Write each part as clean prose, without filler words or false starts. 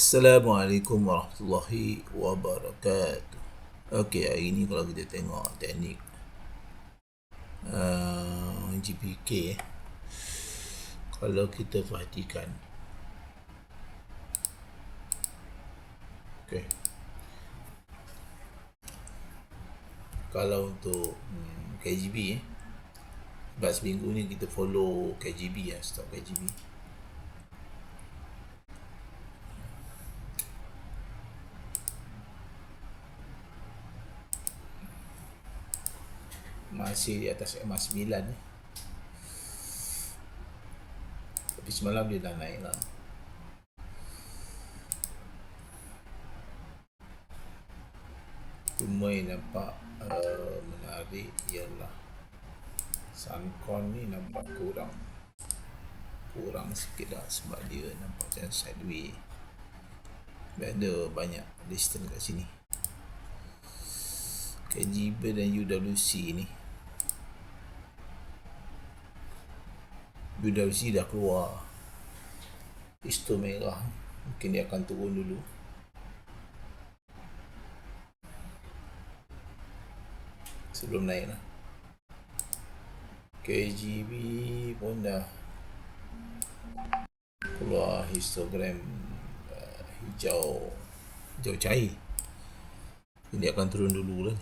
Assalamualaikum warahmatullahi wabarakatuh. Okey, hari ni kalau kita tengok teknik GPK, kalau kita perhatikan, okey, kalau untuk KGB sebab seminggu ni kita follow KGB stop KGB. Masih di atas MA9 tapi semalam dia dah naik lah. Cuma yang nampak menarik ialah Suncon ni nampak kurang sikit lah, sebab dia nampak macam sideways, ada banyak distance kat sini. KGB dan UWC ni, UWC dah keluar histo merah, mungkin dia akan turun dulu. Sebelum naik lah. KGB pun dah keluar histogram hijau cair, dia akan turun dulu lah.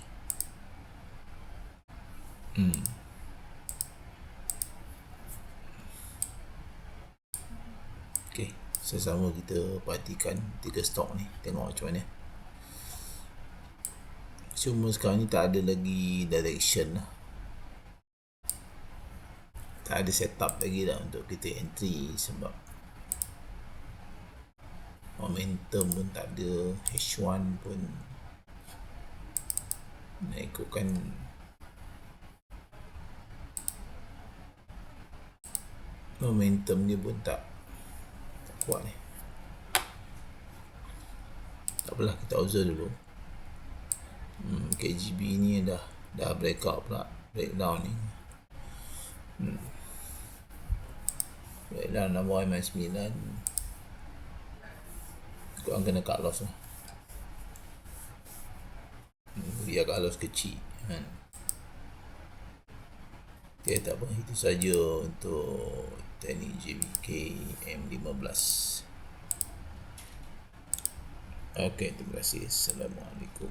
Okay, sesama kita perhatikan 3 stok ni, tengok macam mana. Cuma sekarang ni tak ada lagi direction lah, tak ada setup lagi lah untuk kita entry, sebab momentum pun tak ada. H1 pun nak ikutkan momentum dia pun tak kuat ni. Tak apalah, kita observe dulu. KGB ni dah breakout pula, breakdown ni. Breakdown nombor MA9, korang kena cut loss lah. Dia cut loss kecil kan. Okay, tak apa, itu saja untuk teknik GPK M15. Okay, terima kasih. Assalamualaikum.